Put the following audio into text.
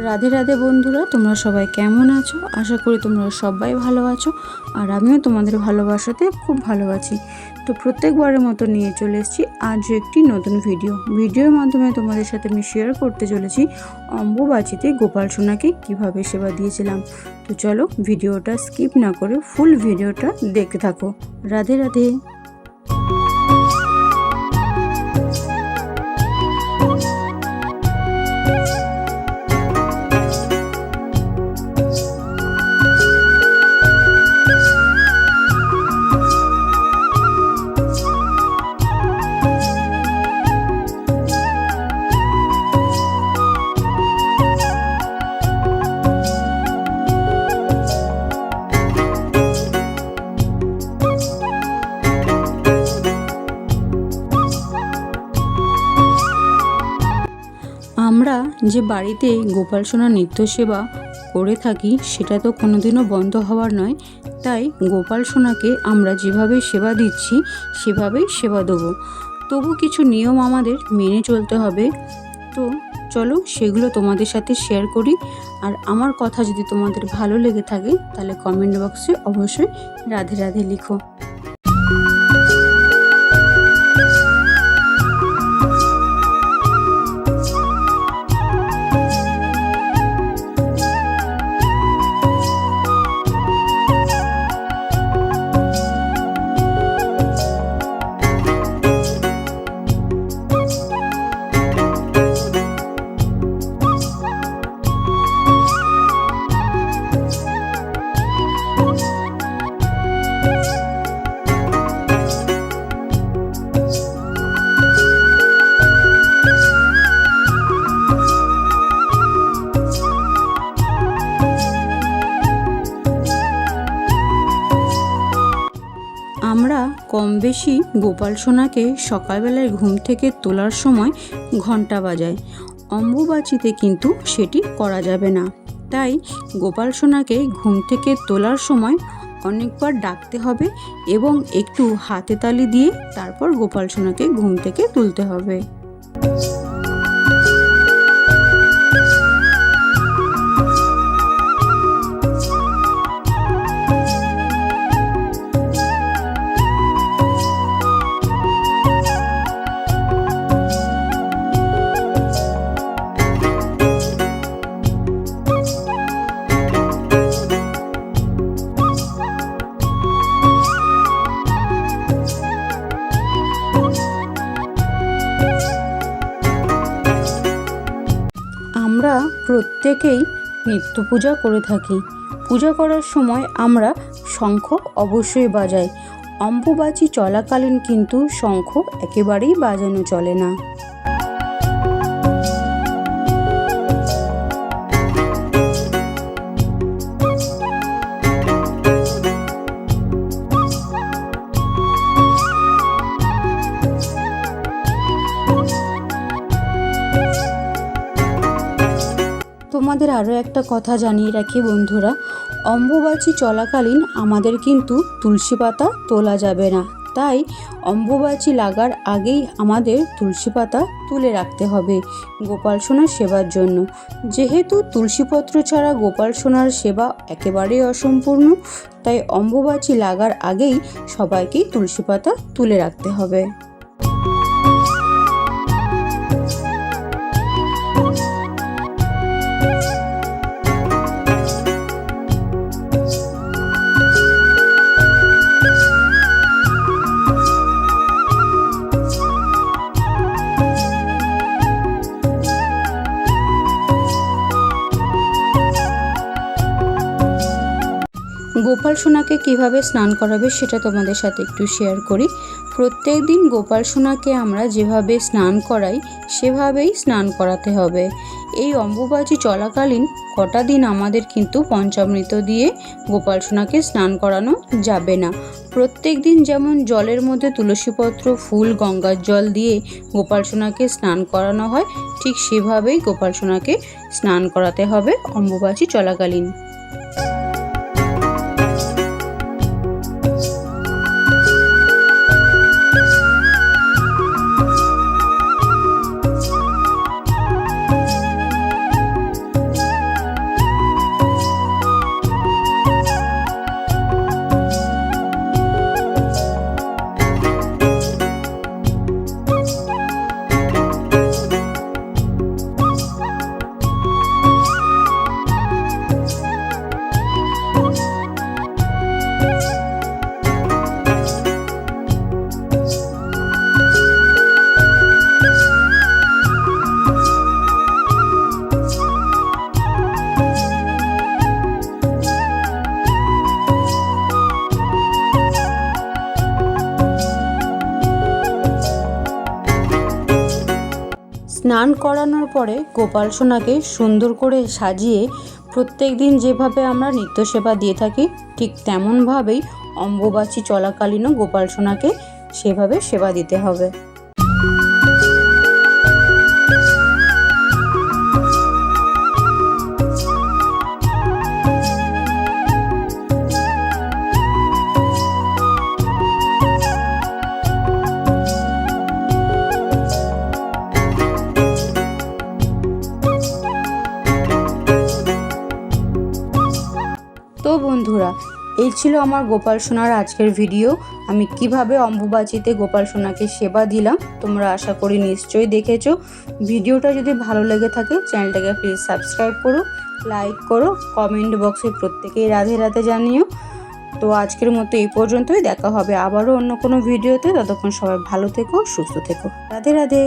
রাধে রাধে বন্ধুরা, তোমরা সবাই কেমন আছো? আশা করি তোমরা সবাই ভালো আছো, আর আমিও তোমাদের ভালোবাসাতে খুব ভালো আছি। তো প্রত্যেকবারের মতো নিয়ে চলে এসেছি আজ একটি নতুন ভিডিওর মাধ্যমে তোমাদের সাথে আমি শেয়ার করতে চলেছি অম্বুবাচীতে গোপাল সোনাকে কীভাবে সেবা দিয়েছিলাম। তো চলো ভিডিওটা স্কিপ না করে ফুল ভিডিওটা দেখতে থাকো। রাধে রাধে। আমরা যে বাড়িতে গোপাল সোনার নিত্য সেবা করে থাকি সেটা তো কোনোদিনও বন্ধ হওয়ার নয়, তাই গোপাল সোনাকে আমরা যেভাবে সেবা দিচ্ছি সেভাবেই সেবা দেবো। তবু কিছু নিয়ম আমাদের মেনে চলতে হবে। তো চলো সেগুলো তোমাদের সাথে শেয়ার করি। আর আমার কথা যদি তোমাদের ভালো লেগে থাকে তাহলে কমেন্ট বক্সে অবশ্যই রাধে রাধে লিখো। আমরা কম বেশি গোপাল সোনাকে সকালবেলায় ঘুম থেকে তোলার সময় ঘন্টা বাজাই। অম্বুবাচীতে কিন্তু সেটি করা যাবে না, তাই গোপাল সোনাকে ঘুম থেকে তোলার সময় অনেকবার ডাকতে হবে এবং একটু হাতে তালি দিয়ে তারপর গোপাল সোনাকে ঘুম থেকে তুলতে হবে। আমরা প্রত্যেকেই নিত্য পূজা করে থাকি। পূজা করার সময় আমরা শঙ্খ অবশ্যই বাজাই। অম্বুবাচী চলাকালীন কিন্তু শঙ্খ একেবারেই বাজানো চলে না। তোমাদের আরও একটা কথা জানিয়ে রাখি বন্ধুরা, অম্বুবাচী চলাকালীন আমাদের কিন্তু তুলসী পাতা তোলা যাবে না, তাই অম্বুবাচী লাগার আগেই আমাদের তুলসী পাতা তুলে রাখতে হবে গোপাল সোনার সেবার জন্য। যেহেতু তুলসীপত্র ছাড়া গোপাল সোনার সেবা একেবারেই অসম্পূর্ণ, তাই অম্বুবাচী লাগার আগেই সবাইকেই তুলসী পাতা তুলে রাখতে হবে। গোপাল সোনাকে কীভাবে স্নান করাবে সেটা তোমাদের সাথে একটু শেয়ার করি। প্রত্যেক দিন গোপাল সোনাকে আমরা যেভাবে স্নান করাই সেভাবেই স্নান করাতে হবে। এই অম্বুবাচী চলাকালীন কটা দিন আমাদের কিন্তু পঞ্চামৃত দিয়ে গোপাল সোনাকে স্নান করানো যাবে না। প্রত্যেক দিন যেমন জলের মধ্যে তুলসীপত্র, ফুল, গঙ্গার জল দিয়ে গোপাল সোনাকে স্নান করানো হয়, ঠিক সেভাবেই গোপাল সোনাকে স্নান করাতে হবে অম্বুবাচী চলাকালীন। স্নান করানোর পরে গোপাল সোনাকে সুন্দর করে সাজিয়ে প্রত্যেক দিন যেভাবে আমরা নিত্য সেবা দিয়ে থাকি ঠিক তেমনভাবেই অম্বুবাচী চলাকালীনও গোপাল সোনাকে সেভাবে সেবা দিতে হবে। তো বন্ধুরা, এই ছিল আমার গোপাল সোনার আজকের ভিডিও। আমি কিভাবে অম্বুবাচীতে গোপাল সোনাকে সেবা দিলাম তোমরা আশা করি নিশ্চয়ই দেখেছো। ভিডিওটা যদি ভালো লেগে থাকে চ্যানেলটাকে প্লিজ সাবস্ক্রাইব করো, লাইক করো, কমেন্ট বক্সে প্রত্যেকেই রাধে রাধে জানিও। তো আজকের মতো এই পর্যন্তই, দেখা হবে আবারও অন্য কোনো ভিডিওতে। ততক্ষণ সবাই ভালো থেকো, সুস্থ থেকো। রাধে রাধে।